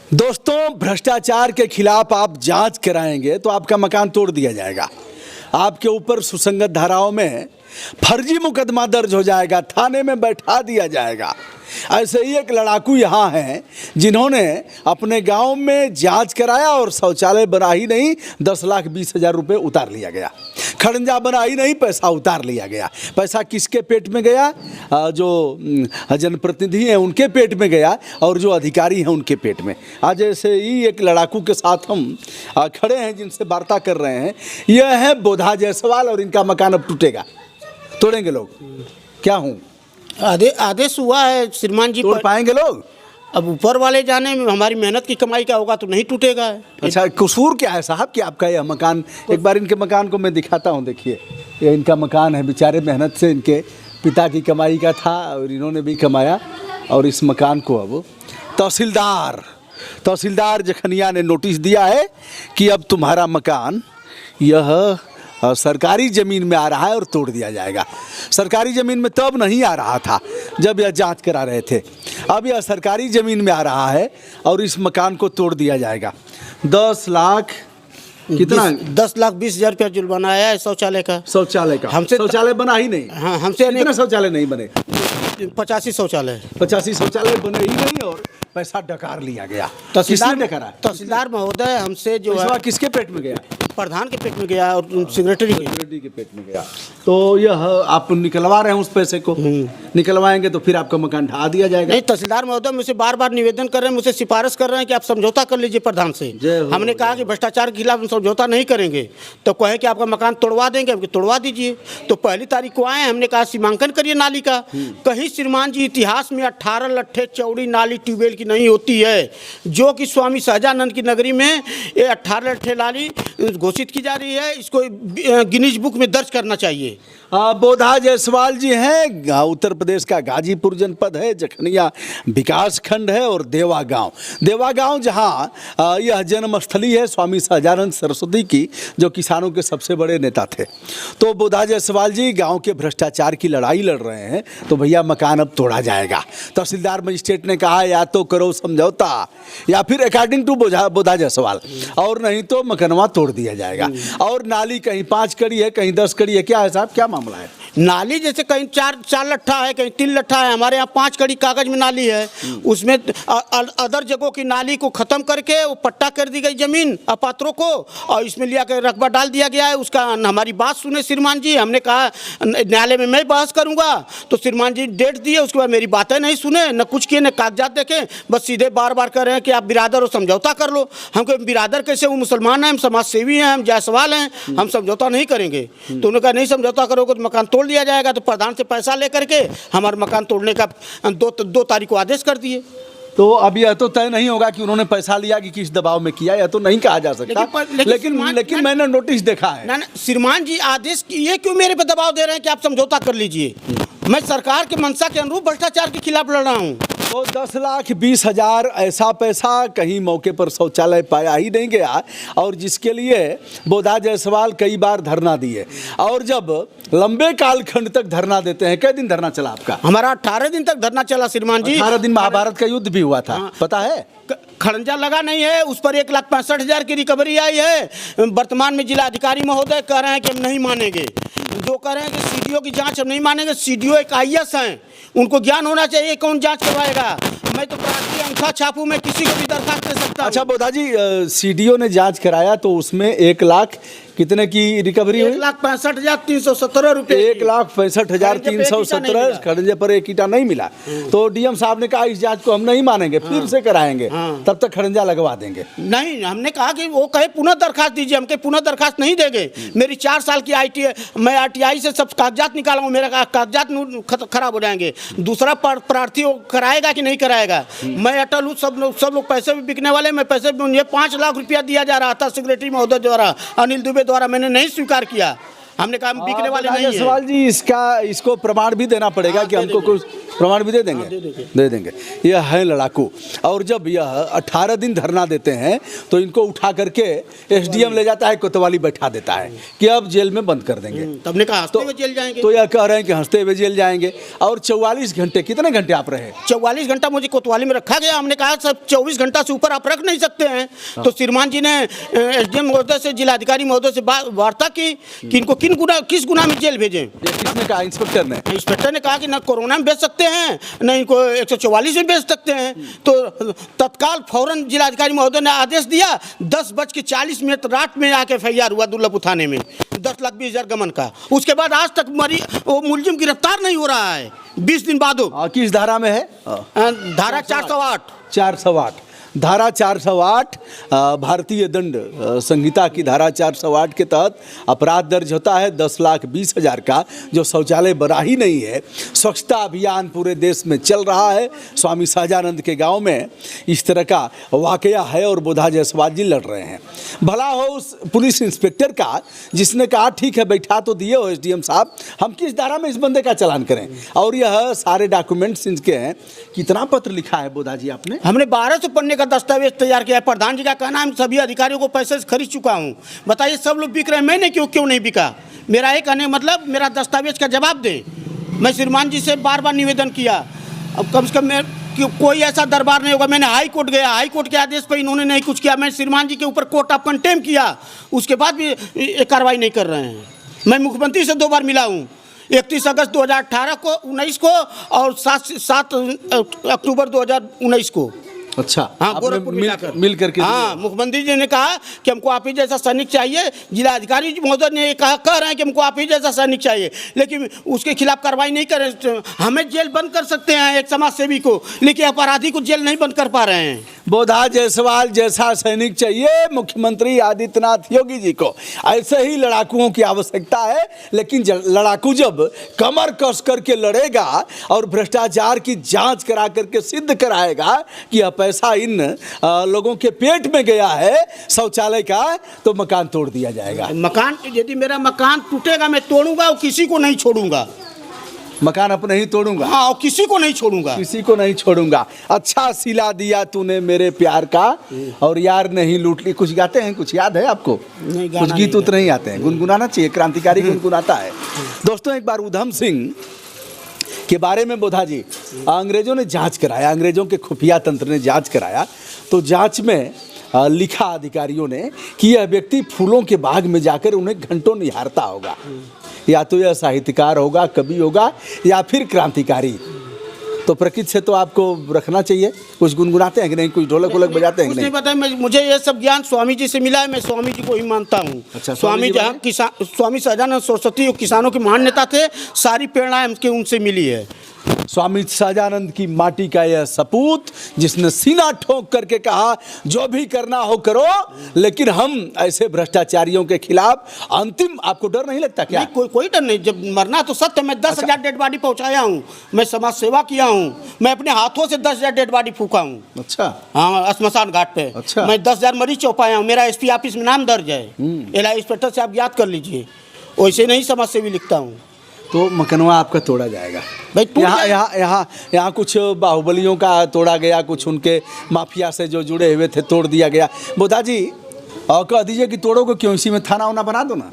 दोस्तों, भ्रष्टाचार के खिलाफ आप जांच कराएंगे तो आपका मकान तोड़ दिया जाएगा। आपके ऊपर सुसंगत धाराओं में फर्जी मुकदमा दर्ज हो जाएगा, थाने में बैठा दिया जाएगा। ऐसे ही एक लड़ाकू यहाँ हैं जिन्होंने अपने गांव में जांच कराया और शौचालय बना ही नहीं 10,20,000 रुपये उतार लिया गया। खड़ंजा बना ही नहीं, पैसा उतार लिया गया। पैसा किसके पेट में गया? जो जनप्रतिनिधि हैं उनके पेट में गया और जो अधिकारी हैं उनके पेट में। आज ऐसे ही एक लड़ाकू के साथ हम खड़े हैं जिनसे वार्ता कर रहे हैं। यह है बोधा जायसवाल और इनका मकान अब टूटेगा। तोड़ेंगे लोग? क्या हूँ, आदेश हुआ है श्रीमान जी। तोड़ पाएंगे लोग? अब ऊपर वाले जाने में, हमारी मेहनत की कमाई का होगा तो नहीं टूटेगा। अच्छा, कसूर क्या है साहब कि आपका यह मकान? एक बार इनके मकान को मैं दिखाता हूँ। देखिए, ये इनका मकान है। बेचारे मेहनत से इनके पिता की कमाई का था और इन्होंने भी कमाया। और इस मकान को अब तहसीलदार जखनिया ने नोटिस दिया है कि अब तुम्हारा मकान यह सरकारी ज़मीन में आ रहा है और तोड़ दिया जाएगा। सरकारी ज़मीन में तब नहीं आ रहा था जब यह जांच करा रहे थे। अब यह सरकारी ज़मीन में आ रहा है और इस मकान को तोड़ दिया जाएगा। 10 लाख कितना? 10,20,000 रुपया जुर्माना आया है शौचालय का। हमसे शौचालय बना ही नहीं। हाँ, हमसे कितने शौचालय नहीं बने? 85 शौचालय बने ही नहीं और पैसा डकार लिया गया। तहसीलदार महोदय हमसे जो है किसके पेट में गया? प्रधान के पेट में गया और सेक्रेटरी के पेट में गया। तो यह आप निकलवा रहे हैं उस पैसे को? निकलवाएंगे तो फिर आपका मकान ढा दिया जाएगा। नहीं, तहसीलदार महोदय मुझसे बार बार निवेदन कर रहे हैं, मुझसे सिफारिश कर रहे हैं कि आप समझौता कर लीजिए प्रधान से। हमने कहा कि भ्रष्टाचार के खिलाफ हम समझौता नहीं करेंगे। तो कहे कि आपका मकान तोड़वा देंगे, हमको तोड़वा दीजिए। तो पहली तारीख को आए, हमने कहा सीमांकन करिए नाली का। कहीं श्रीमान जी इतिहास में 18 लट्ठे चौड़ी नाली ट्यूबवेल की नहीं होती है, जो कि स्वामी सहजानंद की नगरी में ये 18 लट्ठे नाली घोषित की जा रही है। इसको गिनीज बुक में दर्ज करना चाहिए। बोधा जायसवाल जी हैं। उत्तर प्रदेश का गाजीपुर जनपद है, जखनिया विकास खंड है और देवा गांव जहां यह जन्मस्थली है स्वामी सहजानंद सरस्वती की, जो किसानों के सबसे बड़े नेता थे। तो बोधा जायसवाल जी गांव के भ्रष्टाचार की लड़ाई लड़ रहे हैं। तो भैया मकान अब तोड़ा जाएगा। तहसीलदार मजिस्ट्रेट ने कहा या तो करो समझौता या फिर अकॉर्डिंग टू बोधा जायसवाल, और नहीं तो मकनवा तोड़ दिया जाएगा। और नाली कहीं 5 कड़ी है, कहीं 10 कड़ी है। क्या है साहब, क्या मामला है? नाली जैसे कहीं 4 लट्ठा है, कहीं 3 लट्ठा है। हमारे यहाँ 5 कड़ी कागज में नाली है। उसमें अदर जगहों की नाली को खत्म करके वो पट्टा कर दी गई जमीन अपात्रों को, और इसमें लिया कर रकबा डाल दिया गया है। उसका हमारी बात सुने श्रीमान जी। हमने कहा न्यायालय में मैं बहस करूंगा, तो श्रीमान जी डेट दिए। उसके बाद मेरी बातें नहीं सुने, न कुछ किए, न कागजात देखे। बस सीधे बार बार कह रहे हैं कि आप बिरादर हो, समझौता कर लो। हमको बिरादर कैसे? वो मुसलमान हैं, हम समाज सेवी हैं, हम जायसवाल हैं, हम समझौता नहीं करेंगे। तो उन्होंने कहा नहीं समझौता करोगे तो मकान तोड़ दिया जाएगा। तो प्रधान से पैसा लेकर के हमारा मकान तोड़ने का 2 तारीख को आदेश कर दिए। तो अब यह तो तय नहीं होगा कि उन्होंने पैसा लिया कि किस दबाव में किया, यह तो नहीं कहा जा सकता। लेकिन मैंने नोटिस देखा है। ना श्रीमान जी, आदेश ये क्यों मेरे पे दबाव दे रहे हैं कि आप समझौता कर लीजिए? मैं सरकार के मंशा के अनुरूप भ्रष्टाचार के खिलाफ लड़ रहा हूँ। तो 10,20,000 ऐसा पैसा कहीं मौके पर शौचालय पाया ही नहीं गया, और जिसके लिए बोधा जायसवाल कई बार धरना दिए। और जब लंबे कालखंड तक धरना देते हैं, कै दिन धरना चला आपका? हमारा 18 दिन तक धरना चला श्रीमान जी। 18 दिन महाभारत का युद्ध भी हुआ था, पता है? खड़ंजा लगा नहीं है, उस पर 1,65,000 की रिकवरी आई है। वर्तमान में जिला अधिकारी महोदय कह रहे हैं कि हम नहीं मानेंगे। जो कह रहे हैं कि सीडीओ की जांच हम नहीं मानेंगे। सीडीओ एक आईएएस हैं, उनको ज्ञान होना चाहिए कौन जांच करवाएगा। मैं तो प्रार्थी अंगूठा छापू, मैं किसी को भी दरखास्त दे सकता हूं। अच्छा बोधा जी, सीडीओ ने जांच कराया तो उसमें 1 लाख कितने की रिकवरी हुई? 1,65,317 रुपये। 1,65,317 खड़ंजे पर एक ईटा नहीं मिला। तो डीएम साहब ने कहा इस जांच को हम नहीं मानेंगे, फिर से कराएंगे, तब तक खड़ंजा लगवा देंगे। नहीं, हमने कहा कि वो कहे पुनः दरखास्त दीजिए। हमके पुनः दरखास्त नहीं देंगे। मेरी 4 साल की ITI, मैं RTI से सब कागजात निकाला हूँ, मेरा कागजात खराब हो जाएंगे। दूसरा प्रार्थी कराएगा कि नहीं कराएगा? मैं अटल हूँ। सब लोग पैसे भी बिकने वाले। मैं पैसे, मुझे 5 लाख रुपया दिया जा रहा था सेक्रेटरी महोदय द्वारा, अनिल दुबे द्वारा। मैंने नहीं स्वीकार किया। हमने कहा बिकने वाले नहीं है। जायसवाल जी, इसको प्रमाण भी देना पड़ेगा कि हमको कुछ प्रमाण भी दे देंगे? दे देंगे। यह है लड़ाकू। और जब यह 18 दिन धरना देते हैं तो इनको उठा करके एसडीएम ले जाता है, कोतवाली बैठा देता है कि अब जेल में बंद कर देंगे। तब ने कहा हंसते हुए जेल जाएंगे। तो यह कह रहे हैं कि हंसते हुए जेल जाएंगे। और 44 घंटे, कितने घंटे आप रहे? 44 घंटा मुझे कोतवाली में रखा गया। हमने कहा सब 24 घंटा से ऊपर आप रख नहीं सकते हैं। तो श्रीमान जी ने एसडीएम महोदय से, जिलाधिकारी महोदय से वार्ता की कि इनको किस गुना में जेल भेजें। किसने कहा? इंस्पेक्टर ने। इंस्पेक्टर ने कहा कि ना कोरोना में भेज सकते हैं, न इनको 144 में भेज सकते हैं। तो तत्काल फौरन जिलाधिकारी महोदय ने आदेश दिया। 10:40 रात में आके FIR हुआ दुर्लभपुर थाने में 10,20,000 गमन का। उसके बाद आज तक वो मुलजिम गिरफ्तार नहीं हो रहा है। 20 दिन बाद हो। किस धारा में है? धारा 408। 408 धारा 408 भारतीय दंड संहिता की धारा 408 के तहत अपराध दर्ज होता है 10,20,000 का, जो शौचालय बना ही नहीं है। स्वच्छता अभियान पूरे देश में चल रहा है। स्वामी सहजानंद के गांव में इस तरह का वाकया है और बोधा जायसवाल जी लड़ रहे हैं। भला हो उस पुलिस इंस्पेक्टर का जिसने कहा ठीक है बैठा तो दिए हो एसडीएम साहब, हम किस धारा में इस बंदे का चालान करें? और यह सारे डॉक्यूमेंट्स इनके हैं। कितना पत्र लिखा है बोधा जी आपने? हमने 1200 पन्ने का दस्तावेज तैयार किया है। प्रधान जी का कहना है सभी अधिकारियों को पैसे से खरीद चुका हूं। बताइए सब लोग बिक रहे हैं, मैंने क्यों नहीं बिका? मेरा एक कहने मतलब मेरा दस्तावेज का जवाब दें। मैं श्रीमान जी से बार बार निवेदन किया। अब कम से कम कोई ऐसा दरबार नहीं होगा। मैंने हाई कोर्ट गया, हाई कोर्ट के आदेश पर इन्होंने नहीं कुछ किया। मैं श्रीमान जी के ऊपर कोर्ट ऑफ कंटेम्प्ट किया, उसके बाद भी कार्रवाई नहीं कर रहे हैं। मैं मुख्यमंत्री से 2 बार मिला हूँ, 31 अगस्त 2018 को 19 को और 7 अक्टूबर 2019 को। अच्छा, हाँ, गोरखपुर मिल करके। हाँ, मुख्यमंत्री जी ने कहा कि हमको आप ही जैसा सैनिक चाहिए। जिलाधिकारी महोदय ने कह रहे हैं कि हमको आप ही जैसा सैनिक चाहिए, लेकिन उसके खिलाफ कार्रवाई नहीं कर रहे। हमें जेल बंद कर सकते हैं एक समाज सेवी को, लेकिन अपराधी को जेल नहीं बंद कर पा रहे हैं। बोधा जायसवाल जैसा सैनिक चाहिए मुख्यमंत्री आदित्यनाथ योगी जी को। ऐसे ही लड़ाकुओं की आवश्यकता है। लेकिन लड़ाकू जब कमर कस करके लड़ेगा और भ्रष्टाचार की जांच करा करके सिद्ध कराएगा कि यह पैसा इन लोगों के पेट में गया है शौचालय का, तो मकान तोड़ दिया जाएगा। मकान, यदि मेरा मकान टूटेगा मैं तोड़ूंगा और किसी को नहीं छोड़ूंगा। मकान अपने ही तोड़ूंगा। हाँ, और किसी को नहीं छोड़ूंगा। किसी को नहीं छोड़ूंगा। अच्छा सिला दिया तूने मेरे प्यार का और यार नहीं लूट ली। कुछ गाते हैं? कुछ याद है आपको? नहीं, कुछ गीत उत नहीं आते हैं? गुनगुनाना चाहिए, क्रांतिकारी गुनगुनाता है। दोस्तों, एक बार उधम सिंह के बारे में बोधा जी, अंग्रेजों ने जांच कराया, अंग्रेजों के खुफिया तंत्र ने जांच कराया। तो जांच में लिखा अधिकारियों ने कि यह व्यक्ति फूलों के बाग में जाकर उन्हें घंटों निहारता होगा। या तो यह साहित्यकार होगा, कवि होगा, या फिर क्रांतिकारी। तो प्रकृति से तो आपको रखना चाहिए। कुछ गुनगुनाते हैं कि नहीं? कुछ ढोलक वोलक बजाते हैं कि नहीं? पता है, मुझे ये सब ज्ञान स्वामी जी से मिला है। मैं स्वामी जी को ही मानता हूँ। अच्छा, स्वामी जी स्वामी सहजानंद सरस्वती किसानों के महान नेता थे। सारी प्रेरणा हमके उनसे मिली है। स्वामी सहजानंद की माटी का यह सपूत जिसने सीना ठोक करके कहा जो भी करना हो करो, लेकिन हम ऐसे भ्रष्टाचारियों के खिलाफ अंतिम। आपको डर नहीं लगता क्या? नहीं, कोई डर नहीं। जब मरना तो सत्य। मैं 10,000 डेड बॉडी पहुंचाया हूँ। मैं समाज सेवा किया हूँ। मैं अपने हाथों से 10,000 डेड बॉडी फूका हूँ। अच्छा, हाँ, श्मशान घाट पे। अच्छा, मैं 10,000 मरीज चौपाया हूँ। मेरा SP ऑफिस में नाम दर्ज है। एलआई इंस्पेक्टर से आप याद कर लीजिए। वैसे नहीं समाज सेवी लिखता हूँ। तो मकनवा आपका तोड़ा जाएगा भाई। यहाँ कुछ बाहुबलियों का तोड़ा गया, कुछ उनके माफिया से जो जुड़े हुए थे तोड़ दिया गया। बोधा जी, और कह दीजिए कि तोड़ोगे क्यों? इसी में थाना वाना बना दो ना।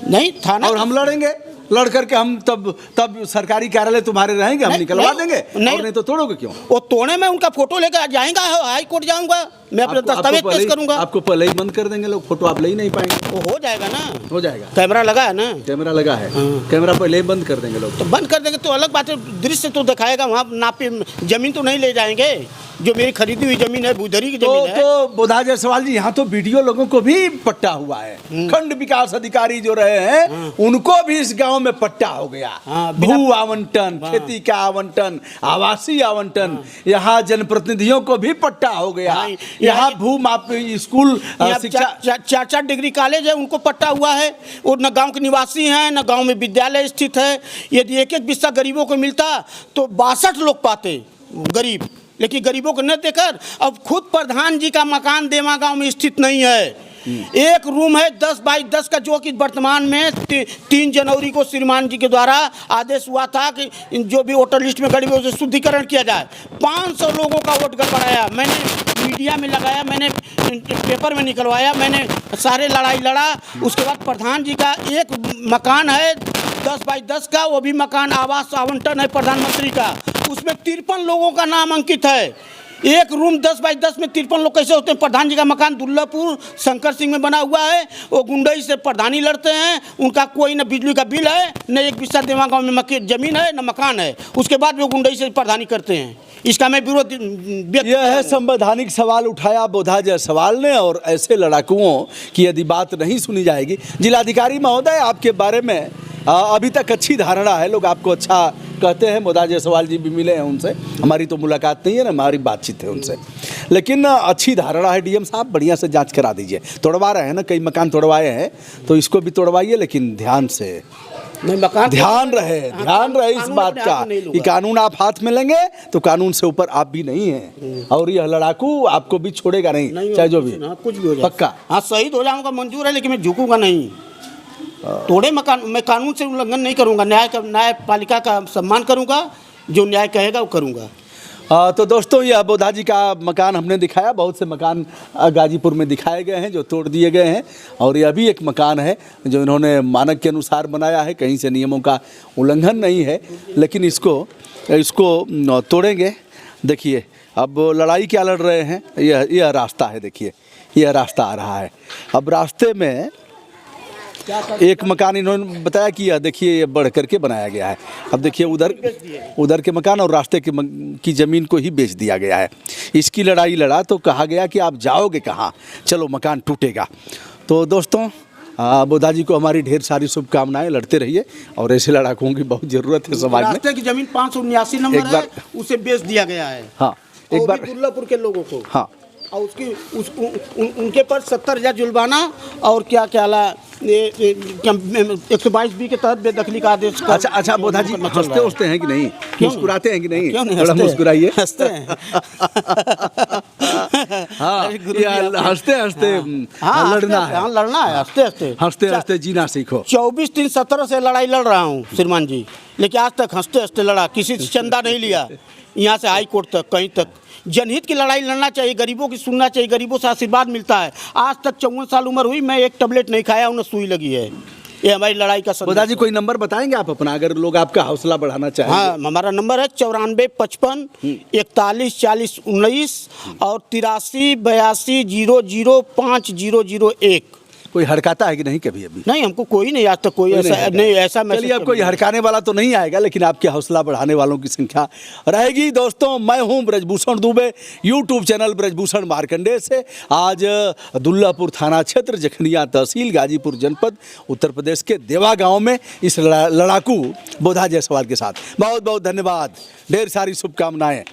नहीं, थाना और हम लड़ेंगे, लड़ करके हम तब सरकारी कार्यालय तुम्हारे रहेंगे, हम निकलवा देंगे। नहीं तो तोड़ोगे क्यों? वो तोड़ने में उनका फोटो लेकर जाएगा, हाई कोर्ट जाऊंगा, मैं अपने दस्तावेज पेश करूंगा। आपको पहले ही बंद कर देंगे लोग, फोटो आप ले ही नहीं पाएंगे। वो हो जाएगा ना? हो जाएगा। कैमरा लगा है ना? कैमरा लगा है। कैमरा पहले ही बंद कर देंगे लोग। तो बंद कर देंगे तो अलग बात है, दृश्य तो दिखाएगा। वहाँ नापे जमीन तो नहीं ले जाएंगे। जो मेरी खरीदी हुई जमीन है, भूधरी की जमीन है। तो बोधा जायसवाल जी, यहाँ तो वीडियो लोगों को भी पट्टा हुआ है। खंड विकास अधिकारी जो रहे हैं उनको भी इस गांव में पट्टा हो गया। भू आवंटन, खेती का आवंटन, आवासीय आवंटन, यहाँ जनप्रतिनिधियों को भी पट्टा हो गया। यहाँ भू माप स्कूल शिक्षा 4 डिग्री कॉलेज है, उनको पट्टा हुआ है। और न गांव के निवासी हैं, न गांव में विद्यालय स्थित है। यदि एक बिस्सा गरीबों को मिलता तो 62 लोग पाते गरीब, लेकिन गरीबों को न देकर अब खुद प्रधान जी का मकान देवा गांव में स्थित नहीं है। एक रूम है 10 बाई 10 का, जो कि वर्तमान में 3 जनवरी को श्रीमान जी के द्वारा आदेश हुआ था कि जो भी वोटर लिस्ट में गड़बड़ी है उसे शुद्धिकरण किया जाए। 500 लोगों का वोट गड़बड़ाया, मैंने मीडिया में लगाया, मैंने पेपर में निकलवाया, मैंने सारे लड़ाई लड़ा। उसके बाद प्रधान जी का एक मकान है 10 बाई 10 का, वो भी मकान आवास आवंटन है प्रधानमंत्री का, उसमें 53 लोगों का नाम अंकित है। एक रूम 10 बाई 10 में 53 लोग कैसे होते हैं? प्रधान जी का मकान दुल्लापुर शंकर सिंह में बना हुआ है, वो गुंडई से प्रधानी लड़ते हैं, उनका कोई न बिजली का बिल है, न एक बिस्सा देवा गाँव में जमीन है, न मकान है, उसके बाद वो गुंडई से प्रधानी करते हैं। इसका मैं विरोध यह है संवैधानिक सवाल उठाया बोधा जायसवाल ने, और ऐसे लड़ाकुओं की यदि बात नहीं सुनी जाएगी। जिलाधिकारी महोदय, आपके बारे में अभी तक अच्छी धारणा है, लोग आपको अच्छा कहते हैं। बोधा जायसवाल जी भी मिले हैं उनसे, हमारी तो मुलाकात नहीं है ना, हमारी बातचीत है उनसे, लेकिन अच्छी धारणा है। डीएम साहब बढ़िया से जांच करा दीजिए। तोड़वा रहे हैं ना, कई मकान तोड़वाए हैं, तो इसको भी तोड़वाइए, लेकिन ध्यान से, ध्यान रहे इस बात का कि कानून आप हाथ में लेंगे तो कानून से ऊपर आप भी नहीं हैं, और यह लड़ाकू आपको भी छोड़ेगा नहीं चाहे जो भी, कुछ भी हो जाए। पक्का हाँ, शहीद हो जाऊंगा मंजूर है, लेकिन मैं झुकूंगा नहीं। तोड़े मकान, मैं कानून से उल्लंघन नहीं करूंगा, न्यायपालिका का सम्मान करूंगा, जो न्याय कहेगा वो करूंगा। तो दोस्तों, यह बोधा जी का मकान हमने दिखाया। बहुत से मकान गाजीपुर में दिखाए गए हैं जो तोड़ दिए गए हैं, और यह भी एक मकान है जो इन्होंने मानक के अनुसार बनाया है, कहीं से नियमों का उल्लंघन नहीं है, लेकिन इसको तोड़ेंगे। देखिए अब लड़ाई क्या लड़ रहे हैं, यह रास्ता है, देखिए यह रास्ता आ रहा है। अब रास्ते में एक मकान इन्होंने बताया कि यह देखिए ये बढ़ करके बनाया गया है। अब देखिए उधर के मकान और रास्ते की ज़मीन को ही बेच दिया गया है। इसकी लड़ाई लड़ा तो कहा गया कि आप जाओगे कहाँ, चलो मकान टूटेगा। तो दोस्तों, बोधा जी को हमारी ढेर सारी शुभकामनाएं, लड़ते रहिए, और ऐसे लड़ाकों की बहुत ज़रूरत है समाज में। रास्ते की ज़मीन 579 नंबर है, उसे बेच दिया गया है। हाँ, एक बार दुल्लापुर के लोगों को। हाँ, और उनके पर 70,000 जुर्माना, और क्या क्या 122B के तहत बेदखली का आदेश। अच्छा बोधा जी, हंसते उठते हैं कि नहीं, मुस्कुराते हैं कि नहीं? क्यों नहीं? थोड़ा मुस्कुराइए। हंसते हैं। हाँ, हंसते हंसते लड़ना है, हंसते हंसते जीना सीखो। 24/3/17 से लड़ाई लड़ रहा हूँ श्रीमान जी, लेकिन आज तक हंसते हंसते लड़ा, किसी से चंदा नहीं लिया, यहाँ से हाई कोर्ट तक, कहीं तक। जनहित की लड़ाई लड़ना चाहिए, गरीबों की सुनना चाहिए, गरीबों से आशीर्वाद मिलता है। आज तक 54 साल उम्र हुई, मैं एक टैबलेट नहीं खाया, उन्हें सुई लगी है। ये हमारी लड़ाई का संदेश। बोधा जी, कोई नंबर बताएंगे आप अपना, अगर लोग आपका हौसला बढ़ाना चाहें? हाँ, हमारा नंबर है 94 55 41 40 19 और 83 82 00 5001। कोई हड़काता है कि नहीं कभी? अभी नहीं, हमको कोई नहीं, आज तक कोई ऐसा नहीं, ऐसा मैसेज। चलिए, अब कोई हड़काने वाला तो नहीं आएगा, लेकिन आपके हौसला बढ़ाने वालों की संख्या रहेगी। दोस्तों, मैं हूं ब्रजभूषण दुबे, यूट्यूब चैनल ब्रजभूषण मार्कंडेय से। आज दुल्लापुर थाना क्षेत्र, जखनिया तहसील, गाजीपुर जनपद, उत्तर प्रदेश के देवा गांव में इस लड़ाकू बोधा जायसवाल के साथ। बहुत बहुत धन्यवाद, ढेर सारी शुभकामनाएं।